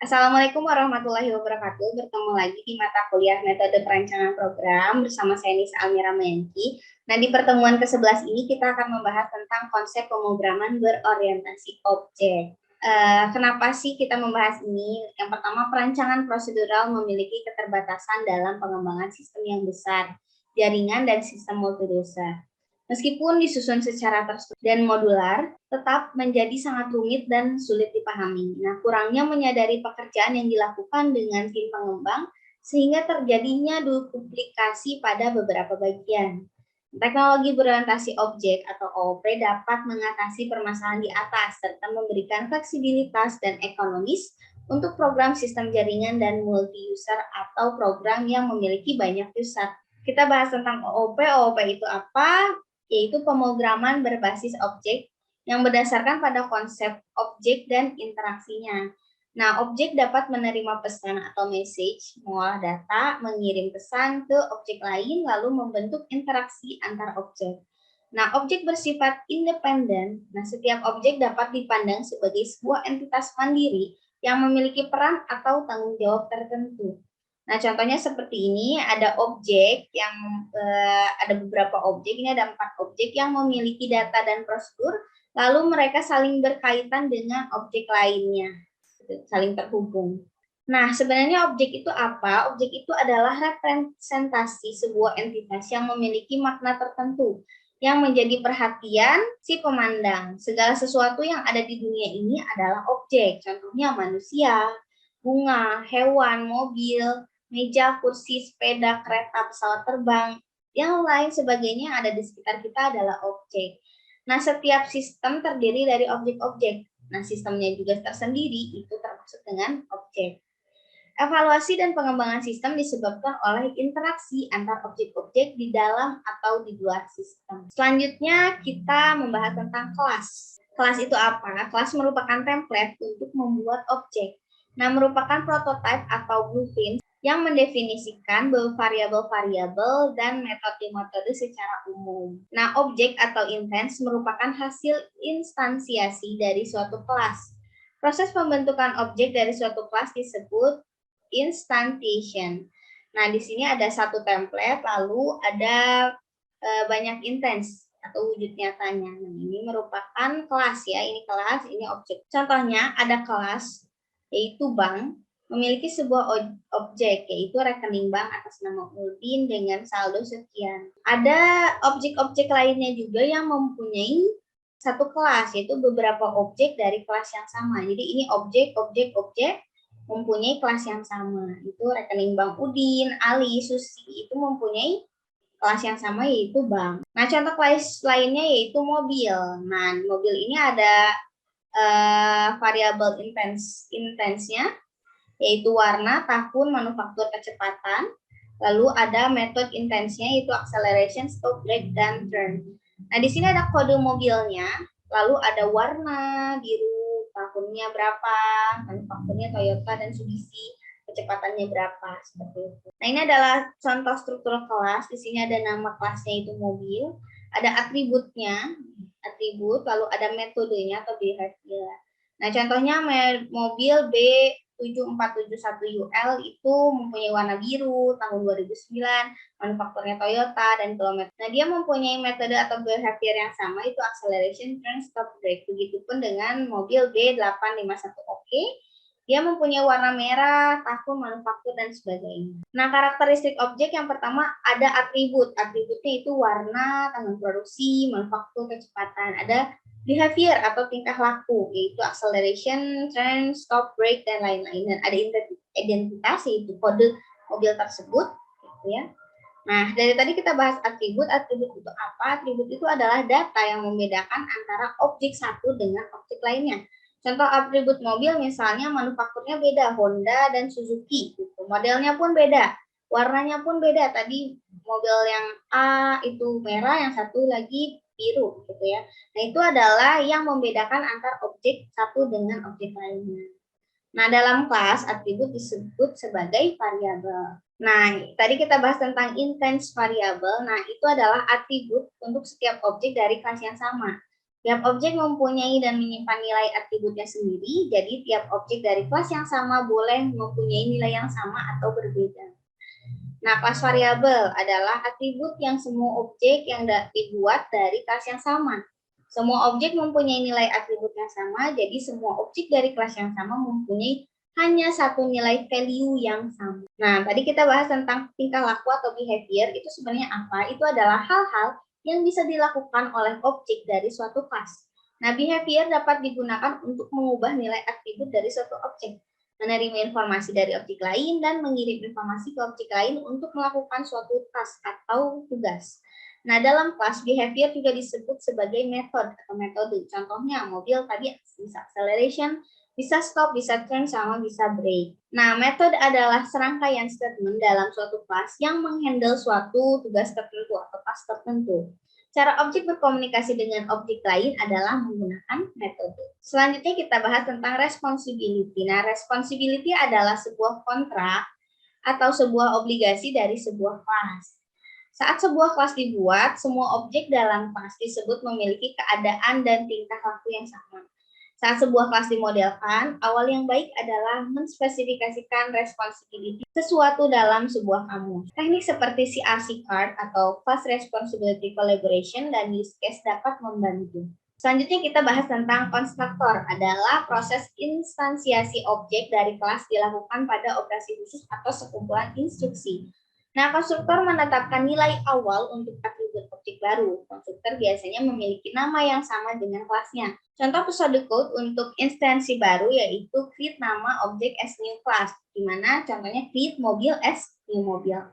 Assalamualaikum warahmatullahi wabarakatuh. Bertemu lagi di mata kuliah metode perancangan program bersama saya Nisa Almira Mayanti. Nah, di pertemuan ke-11 ini kita akan membahas tentang konsep pemrograman berorientasi objek. Kenapa sih kita membahas ini? Yang pertama, perancangan prosedural memiliki keterbatasan dalam pengembangan sistem yang besar, jaringan, dan sistem multidosa. Meskipun disusun secara terstruktur dan modular, tetap menjadi sangat rumit dan sulit dipahami. Nah, kurangnya menyadari pekerjaan yang dilakukan dengan tim pengembang sehingga terjadinya duplikasi pada beberapa bagian. Teknologi berorientasi objek atau OOP dapat mengatasi permasalahan di atas serta memberikan fleksibilitas dan ekonomis untuk program sistem jaringan dan multi-user atau program yang memiliki banyak user. Kita bahas tentang OOP. OOP itu apa? Yaitu pemrograman berbasis objek yang berdasarkan pada konsep objek dan interaksinya. Nah, objek dapat menerima pesan atau message, mengolah data, mengirim pesan ke objek lain, lalu membentuk interaksi antar objek. Nah, objek bersifat independen. Nah, setiap objek dapat dipandang sebagai sebuah entitas mandiri yang memiliki peran atau tanggung jawab tertentu. Nah, contohnya seperti ini, ada objek yang ada beberapa objek, ini ada 4 objek yang memiliki data dan prosedur, lalu mereka saling berkaitan dengan objek lainnya, saling terhubung. Nah, sebenarnya objek itu apa? Objek itu adalah representasi sebuah entitas yang memiliki makna tertentu, yang menjadi perhatian si pemandang. Segala sesuatu yang ada di dunia ini adalah objek, contohnya manusia, bunga, hewan, mobil, meja, kursi, sepeda, kereta, pesawat terbang, yang lain sebagainya yang ada di sekitar kita adalah objek. Nah, setiap sistem terdiri dari objek-objek. Nah, sistemnya juga tersendiri, itu termasuk dengan objek. Evaluasi dan pengembangan sistem disebabkan oleh interaksi antar objek-objek di dalam atau di luar sistem. Selanjutnya, kita membahas tentang kelas. Kelas itu apa? Kelas merupakan template untuk membuat objek. Nah, merupakan prototipe atau blueprint yang mendefinisikan variabel-variabel dan metode-metode secara umum. Nah, objek atau instance merupakan hasil instansiasi dari suatu kelas. Proses pembentukan objek dari suatu kelas disebut instantiation. Nah, di sini ada satu template, lalu ada banyak instance atau wujud nyatanya. Nah, ini merupakan kelas ya, ini kelas, ini objek. Contohnya ada kelas, yaitu bank, memiliki sebuah objek, yaitu rekening bank atas nama Udin dengan saldo sekian. Ada objek-objek lainnya juga yang mempunyai satu kelas, yaitu beberapa objek dari kelas yang sama. Jadi ini objek mempunyai kelas yang sama. Itu rekening bank Udin, Ali, Susi itu mempunyai kelas yang sama yaitu bank. Nah, contoh kelas lainnya yaitu mobil. Nah, mobil ini ada variabel intensnya yaitu warna, tahun, manufaktur, kecepatan. Lalu ada metode intensnya yaitu acceleration, stop, brake, dan turn. Nah, di sini ada kode mobilnya, lalu ada warna biru, tahunnya berapa, manufakturnya Toyota dan Mitsubishi, kecepatannya berapa, seperti itu. Nah, ini adalah contoh struktur kelas. Di sini ada nama kelasnya itu mobil, ada atributnya, lalu ada metodenya atau behavior. Nah, contohnya mobil B7471UL itu mempunyai warna biru tahun 2009, manufakturnya Toyota dan kilometer. Nah, dia mempunyai metode atau behavior yang sama, itu acceleration, turn, stop, brake. Begitupun dengan mobil B851OK, dia mempunyai warna merah, tahun, manufaktur, dan sebagainya. Nah, karakteristik objek yang pertama ada atribut. Atributnya itu warna, tanggal produksi, manufaktur, kecepatan. Ada behavior atau tingkah laku, yaitu acceleration, turn, stop, brake, dan lain-lain. Dan ada identitas, yaitu kode mobil tersebut. Gitu ya. Nah, dari tadi kita bahas atribut. Atribut itu apa? Atribut itu adalah data yang membedakan antara objek satu dengan objek lainnya. Contoh atribut mobil misalnya manufakturnya beda, Honda dan Suzuki. Gitu. Modelnya pun beda, warnanya pun beda. Tadi mobil yang A itu merah, yang satu lagi biru, gitu ya. Nah, itu adalah yang membedakan antar objek satu dengan objek lainnya. Nah, dalam kelas atribut disebut sebagai variabel. Nah, tadi kita bahas tentang instance variabel. Nah, itu adalah atribut untuk setiap objek dari kelas yang sama. Tiap objek mempunyai dan menyimpan nilai atributnya sendiri, jadi tiap objek dari kelas yang sama boleh mempunyai nilai yang sama atau berbeda. Nah, kelas variabel adalah atribut yang semua objek yang dibuat dari kelas yang sama. Semua objek mempunyai nilai atribut yang sama, jadi semua objek dari kelas yang sama mempunyai hanya satu nilai value yang sama. Nah, tadi kita bahas tentang tingkah laku atau behavior, itu sebenarnya apa? Itu adalah hal-hal yang bisa dilakukan oleh objek dari suatu kelas. Nah, behavior dapat digunakan untuk mengubah nilai atribut dari suatu objek, menerima informasi dari objek lain, dan mengirim informasi ke objek lain untuk melakukan suatu task atau tugas. Nah, dalam kelas, behavior juga disebut sebagai method atau metode. Contohnya, mobil tadi bisa acceleration, bisa stop, bisa turn, sama bisa brake. Nah, metode adalah serangkaian statement dalam suatu kelas yang menghandle suatu tugas tertentu atau task tertentu. Cara objek berkomunikasi dengan objek lain adalah menggunakan metode. Selanjutnya kita bahas tentang responsibility. Nah, responsibility adalah sebuah kontrak atau sebuah obligasi dari sebuah kelas. Saat sebuah kelas dibuat, semua objek dalam kelas tersebut memiliki keadaan dan tingkah laku yang sama. Saat sebuah kelas dimodelkan, awal yang baik adalah menspesifikasikan responsibility sesuatu dalam sebuah kamus. Teknik seperti CRC card atau Class Responsibility Collaboration dan use case dapat membantu. Selanjutnya kita bahas tentang konstruktor, adalah proses instansiasi objek dari kelas dilakukan pada operasi khusus atau sekumpulan instruksi. Nah, konstruktor menetapkan nilai awal untuk atribut objek baru. Konstruktor biasanya memiliki nama yang sama dengan kelasnya. Contoh pseudocode untuk instansi baru yaitu create nama objek as new class, di mana contohnya create mobil as new mobil.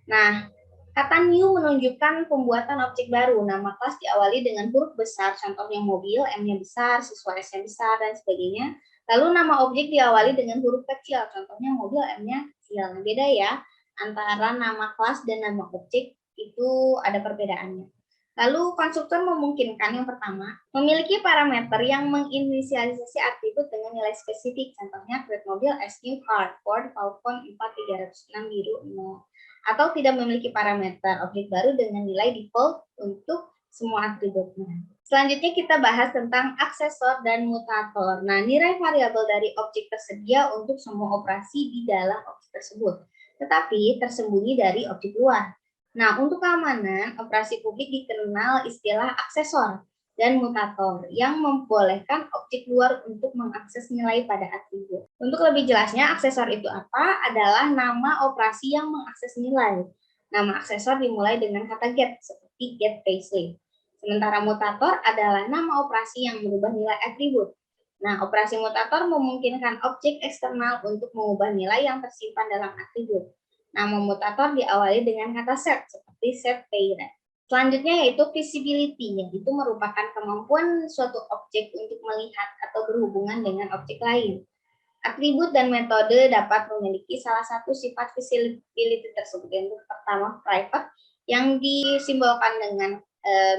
Nah, kata new menunjukkan pembuatan objek baru. Nama kelas diawali dengan huruf besar, contohnya mobil, M-nya besar, siswa S-nya besar, dan sebagainya. Lalu nama objek diawali dengan huruf kecil, contohnya mobil, M-nya kecil. Nah, beda ya, antara nama kelas dan nama objek itu ada perbedaannya. Lalu konstruktor memungkinkan yang pertama, memiliki parameter yang menginisialisasi atribut dengan nilai spesifik, contohnya create mobil as new car, Ford Falcon 4306 biru 0. Atau tidak memiliki parameter objek baru dengan nilai default untuk semua atributnya. Selanjutnya kita bahas tentang aksesor dan mutator. Nah, nilai variabel dari objek tersedia untuk semua operasi di dalam objek tersebut, tetapi tersembunyi dari objek luar. Nah, untuk keamanan, operasi publik dikenal istilah aksesor dan mutator yang membolehkan objek luar untuk mengakses nilai pada atribut. Untuk lebih jelasnya, aksesor itu apa? Adalah nama operasi yang mengakses nilai. Nama aksesor dimulai dengan kata get, seperti get payslip. Sementara mutator adalah nama operasi yang merubah nilai atribut. Nah, operasi mutator memungkinkan objek eksternal untuk mengubah nilai yang tersimpan dalam atribut. Nama mutator diawali dengan kata set, seperti set parent. Selanjutnya yaitu visibility, yaitu merupakan kemampuan suatu objek untuk melihat atau berhubungan dengan objek lain. Atribut dan metode dapat memiliki salah satu sifat visibility tersebut. Yang pertama, private, yang disimbolkan dengan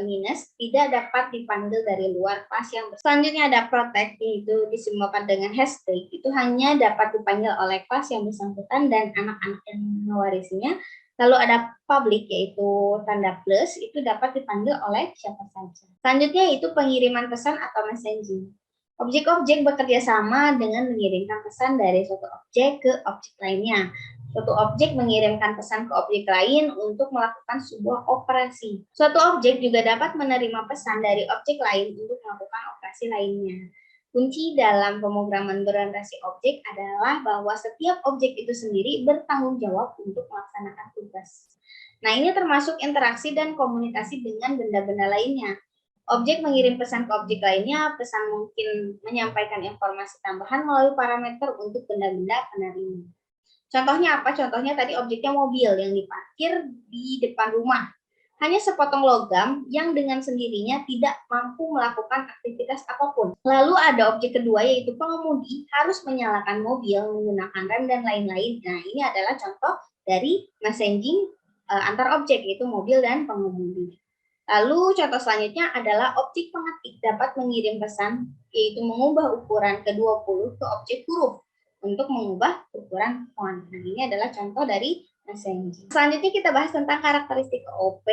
minus, tidak dapat dipanggil dari luar kelas yang bersama. Selanjutnya ada protect, yaitu disimbolkan dengan hashtag, itu hanya dapat dipanggil oleh kelas yang bersangkutan dan anak-anak yang mewarisinya. Lalu ada public, yaitu tanda plus, itu dapat dipanggil oleh siapa saja. Selanjutnya itu pengiriman pesan atau messaging. Objek-objek bekerja sama dengan mengirimkan pesan dari suatu objek ke objek lainnya. Suatu objek mengirimkan pesan ke objek lain untuk melakukan sebuah operasi. Suatu objek juga dapat menerima pesan dari objek lain untuk melakukan operasi lainnya. Kunci dalam pemrograman berorientasi objek adalah bahwa setiap objek itu sendiri bertanggung jawab untuk melaksanakan tugas. Nah, ini termasuk interaksi dan komunikasi dengan benda-benda lainnya. Objek mengirim pesan ke objek lainnya, pesan mungkin menyampaikan informasi tambahan melalui parameter untuk benda-benda penerima. Contohnya apa? Contohnya tadi objeknya mobil yang diparkir di depan rumah. Hanya sepotong logam yang dengan sendirinya tidak mampu melakukan aktivitas apapun. Lalu ada objek kedua yaitu pengemudi harus menyalakan mobil menggunakan rem dan lain-lain. Nah, ini adalah contoh dari messaging antar objek yaitu mobil dan pengemudi. Lalu contoh selanjutnya adalah objek pengetik dapat mengirim pesan yaitu mengubah ukuran ke-20 ke objek huruf untuk mengubah ukuran font. Nah, ini adalah contoh dari messaging. Selanjutnya kita bahas tentang karakteristik OOP.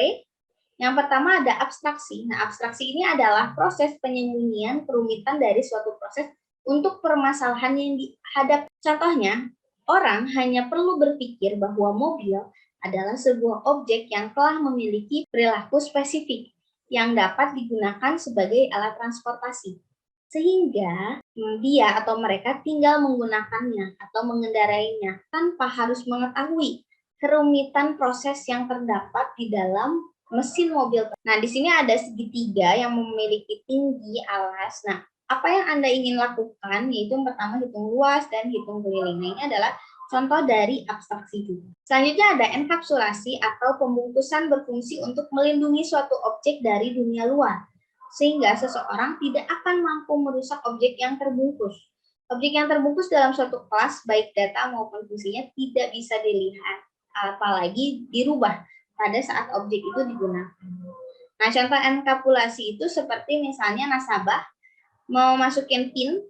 Yang pertama ada abstraksi. Nah, abstraksi ini adalah proses penyembunyian kerumitan dari suatu proses untuk permasalahan yang dihadapi. Contohnya, orang hanya perlu berpikir bahwa mobil adalah sebuah objek yang telah memiliki perilaku spesifik yang dapat digunakan sebagai alat transportasi. Sehingga dia atau mereka tinggal menggunakannya atau mengendarainya tanpa harus mengetahui kerumitan proses yang terdapat di dalam mesin mobil. Nah, di sini ada segitiga yang memiliki tinggi alas. Nah, apa yang Anda ingin lakukan yaitu yang pertama hitung luas dan hitung keliling. Nah, ini adalah contoh dari abstraksi juga. Selanjutnya ada enkapsulasi atau pembungkusan berfungsi untuk melindungi suatu objek dari dunia luar, sehingga seseorang tidak akan mampu merusak objek yang terbungkus. Objek yang terbungkus dalam suatu kelas, baik data maupun fungsinya, tidak bisa dilihat, apalagi dirubah pada saat objek itu digunakan. Nah, contoh enkapsulasi itu seperti misalnya nasabah mau masukin PIN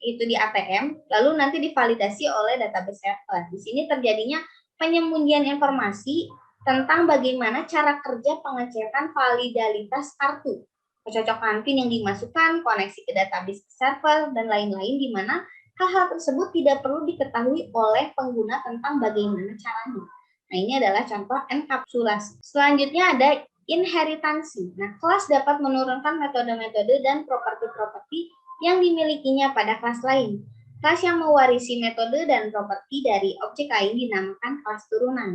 itu di ATM, lalu nanti divalidasi oleh database server. Di sini terjadinya penyembunyian informasi tentang bagaimana cara kerja pengecekan validalitas kartu, kecocokan PIN yang dimasukkan, koneksi ke database server, dan lain-lain, di mana hal-hal tersebut tidak perlu diketahui oleh pengguna tentang bagaimana caranya. Nah, ini adalah contoh enkapsulasi. Selanjutnya ada inheritansi. Nah, kelas dapat menurunkan metode-metode dan properti-properti yang dimilikinya pada kelas lain. Kelas yang mewarisi metode dan properti dari objek lain dinamakan kelas turunan.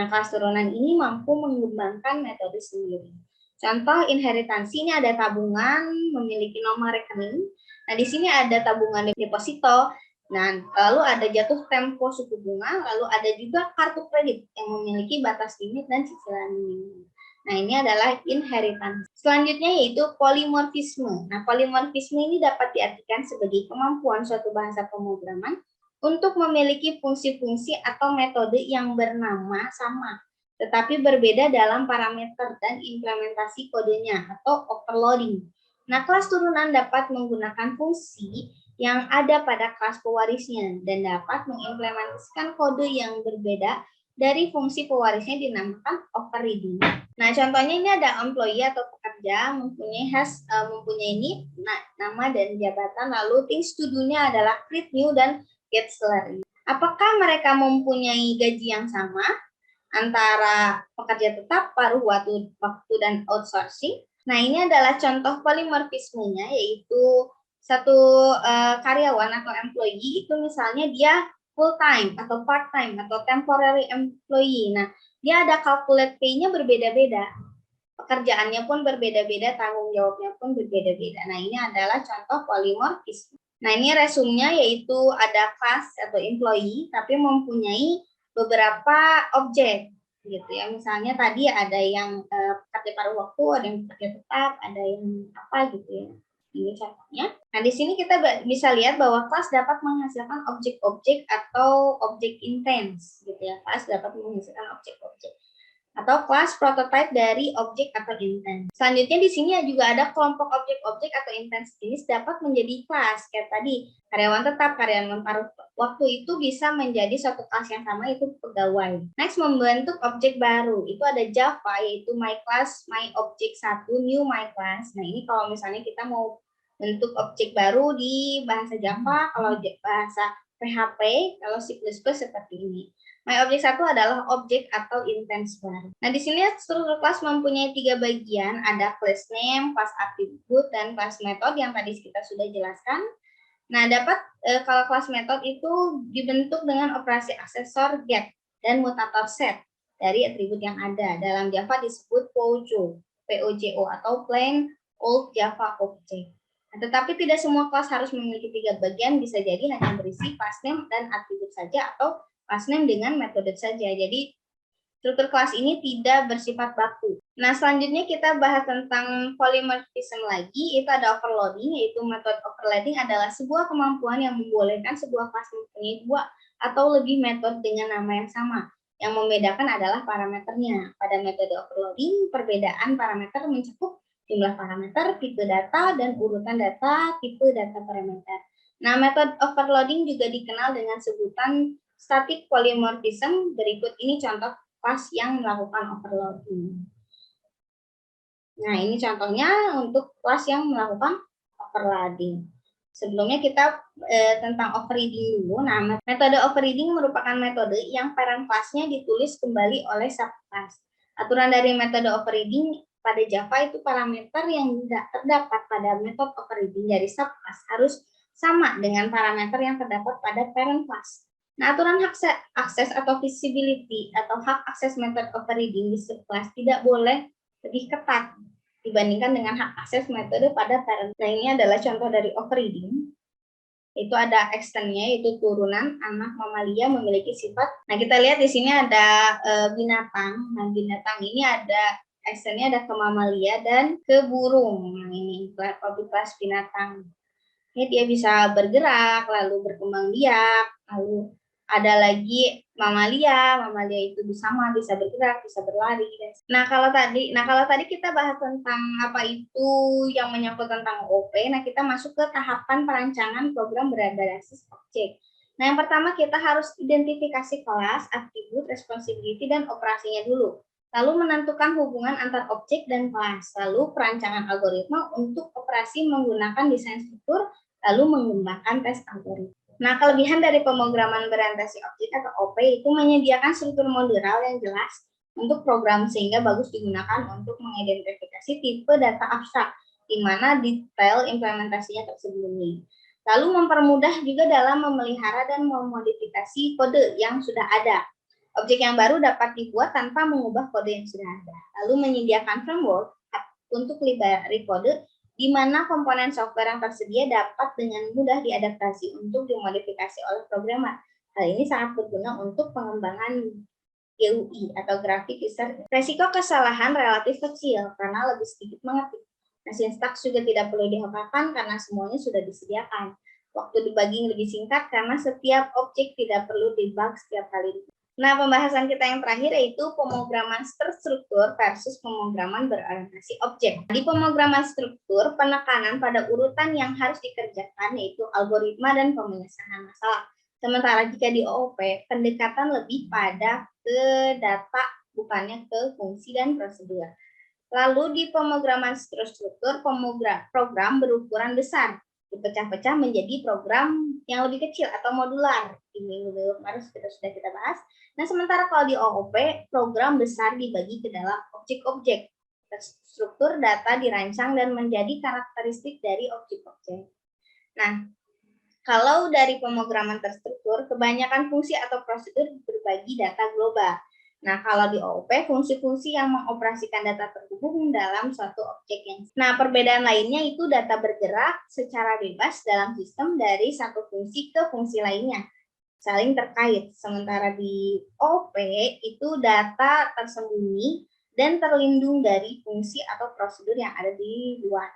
Nah, kelas turunan ini mampu mengembangkan metode sendiri. Contoh inheritansi ini ada tabungan memiliki nomor rekening. Nah, di sini ada tabungan deposito. Nah, lalu ada jatuh tempo suku bunga, lalu ada juga kartu kredit yang memiliki batas limit dan cicilan minimum. Nah, ini adalah inheritance. Selanjutnya yaitu polimorfisme. Nah, polimorfisme ini dapat diartikan sebagai kemampuan suatu bahasa pemrograman untuk memiliki fungsi-fungsi atau metode yang bernama sama, tetapi berbeda dalam parameter dan implementasi kodenya atau overloading. Nah, kelas turunan dapat menggunakan fungsi yang ada pada kelas pewarisnya dan dapat mengimplementasikan kode yang berbeda dari fungsi pewarisnya dinamakan overriding. Nah, contohnya ini ada employee atau pekerja mempunyai ini nama dan jabatan, lalu things to do-nya adalah create new dan get salary. Apakah mereka mempunyai gaji yang sama antara pekerja tetap, paruh waktu dan outsourcing? Nah, ini adalah contoh polimorfismenya, yaitu satu karyawan atau employee itu misalnya dia full time atau part time atau temporary employee. Nah, dia ada calculate pay-nya berbeda-beda. Pekerjaannya pun berbeda-beda, tanggung jawabnya pun berbeda-beda. Nah, ini adalah contoh polimorfisme. Nah, ini resumenya yaitu ada class atau employee tapi mempunyai beberapa objek gitu ya. Misalnya tadi ada yang pekerja paruh waktu, ada yang pekerja tetap, ada yang apa gitu ya. Ini contohnya. Nah, di sini kita bisa lihat bahwa kelas dapat menghasilkan objek-objek atau objek intens gitu ya. Kelas dapat menghasilkan objek-objek atau kelas prototype dari objek atau intens. Selanjutnya di sini juga ada kelompok objek-objek atau intens jenis dapat menjadi kelas. Kayak tadi, karyawan tetap, karyawan paruh waktu itu bisa menjadi satu kelas yang sama, yaitu pegawai. Next, membentuk objek baru. Itu ada Java, yaitu my class, my object 1, new my class. Nah, ini kalau misalnya kita mau bentuk objek baru di bahasa Java, kalau bahasa PHP, kalau C++ seperti ini. My object 1 adalah objek atau intens baru. Nah, di sini struktur kelas mempunyai 3 bagian, ada class name, class attribute, dan class method yang tadi kita sudah jelaskan. Nah, kalau class method itu dibentuk dengan operasi aksesor get dan mutator set dari atribut yang ada. Dalam Java disebut POJO, atau plain old Java object. Nah, tetapi tidak semua kelas harus memiliki 3 bagian, bisa jadi hanya berisi class name dan atribut saja atau class name dengan metode saja. Jadi struktur kelas ini tidak bersifat baku. Nah, selanjutnya kita bahas tentang polymorphism lagi. Itu ada overloading, yaitu metode overloading adalah sebuah kemampuan yang membolehkan sebuah kelas mempunyai 2 atau lebih metode dengan nama yang sama. Yang membedakan adalah parameternya. Pada metode overloading, perbedaan parameter mencakup jumlah parameter, tipe data, dan urutan data, tipe data parameter. Nah, metode overloading juga dikenal dengan sebutan static polymorphism. Berikut ini contoh kelas yang melakukan overloading. Nah, ini contohnya untuk kelas yang melakukan overloading. Sebelumnya kita tentang overreading dulu. Nah, metode overreading merupakan metode yang parent class-nya ditulis kembali oleh subclass. Aturan dari metode overreading pada Java itu parameter yang tidak terdapat pada metode overreading dari subclass harus sama dengan parameter yang terdapat pada parent class. Nah, aturan hak akses atau visibility atau hak akses method overreading di subclass tidak boleh lebih ketat dibandingkan dengan hak akses metode pada parent. Nah, ini adalah contoh dari overreading. Itu ada extendnya, yaitu turunan anak mamalia memiliki sifat. Nah, kita lihat di sini ada binatang. Nah, binatang ini ada extendnya ada ke mamalia dan ke burung. Nah, ini kelas binatang. Ini dia bisa bergerak, lalu berkembang biak, lalu ada lagi mamalia itu bisa bergerak, bisa berlari. Nah, kalau tadi kita bahas tentang apa itu yang menyangkut tentang OOP, nah kita masuk ke tahapan perancangan program berbasis objek. Nah, yang pertama kita harus identifikasi kelas, atribut, responsibility, dan operasinya dulu. Lalu menentukan hubungan antar objek dan kelas. Lalu perancangan algoritma untuk operasi menggunakan desain struktur, lalu mengembangkan tes algoritma. Nah, kelebihan dari pemrograman berorientasi objek atau OP itu menyediakan struktur modular yang jelas untuk program sehingga bagus digunakan untuk mengidentifikasi tipe data abstrak, di mana detail implementasinya tersembunyi. Lalu mempermudah juga dalam memelihara dan memodifikasi kode yang sudah ada. Objek yang baru dapat dibuat tanpa mengubah kode yang sudah ada. Lalu menyediakan framework untuk library kode di mana komponen software yang tersedia dapat dengan mudah diadaptasi untuk dimodifikasi oleh programmer. Hal ini sangat berguna untuk pengembangan GUI atau Graphic User. Resiko kesalahan relatif kecil karena lebih sedikit mengetik. Nah, sintaks juga tidak perlu dihafalkan karena semuanya sudah disediakan. Waktu debugging lebih singkat karena setiap objek tidak perlu debug setiap kali. Nah, pembahasan kita yang terakhir yaitu pemrograman terstruktur versus pemrograman berorientasi objek. Di pemrograman struktur, penekanan pada urutan yang harus dikerjakan yaitu algoritma dan pemenyelesaian masalah. Sementara jika di OOP, pendekatan lebih pada ke data, bukannya ke fungsi dan prosedur. Lalu di pemrograman terstruktur, program berukuran besar dipecah-pecah menjadi program yang lebih kecil atau modular. Ini kemarin sudah kita bahas. Nah, sementara kalau di OOP, program besar dibagi ke dalam objek-objek. Struktur data dirancang dan menjadi karakteristik dari objek-objek. Nah, kalau dari pemrograman terstruktur, kebanyakan fungsi atau prosedur berbagi data global. Nah, kalau di OOP, fungsi-fungsi yang mengoperasikan data terhubung dalam suatu objek yang. Nah, perbedaan lainnya itu data bergerak secara bebas dalam sistem dari satu fungsi ke fungsi lainnya, saling terkait. Sementara di OOP itu data tersembunyi dan terlindung dari fungsi atau prosedur yang ada di luar.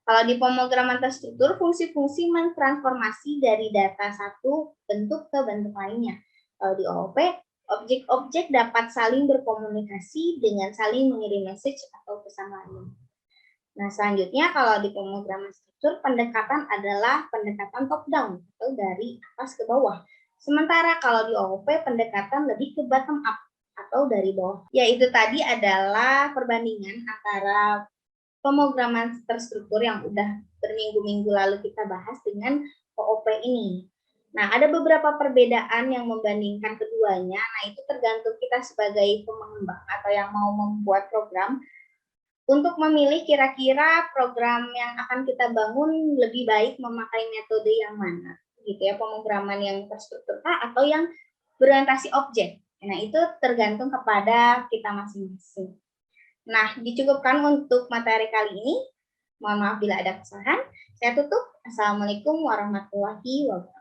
Kalau di pemrograman terstruktur, fungsi-fungsi mentransformasi dari data satu bentuk ke bentuk lainnya. Kalau di OOP, objek-objek dapat saling berkomunikasi dengan saling mengirim message atau pesan lain. Nah, selanjutnya kalau di pemrograman struktur, pendekatan adalah pendekatan top-down atau dari atas ke bawah. Sementara kalau di OOP, pendekatan lebih ke bottom-up atau dari bawah. Yaitu tadi adalah perbandingan antara pemrograman terstruktur yang udah berminggu-minggu lalu kita bahas dengan OOP ini. Nah, ada beberapa perbedaan yang membandingkan keduanya. Nah, itu tergantung kita sebagai pengembang atau yang mau membuat program untuk memilih kira-kira program yang akan kita bangun lebih baik memakai metode yang mana, gitu ya, pemrograman yang terstruktur atau yang berorientasi objek. Nah, itu tergantung kepada kita masing-masing. Nah, dicukupkan untuk materi kali ini. Mohon maaf bila ada kesalahan. Saya tutup. Assalamualaikum warahmatullahi wabarakatuh.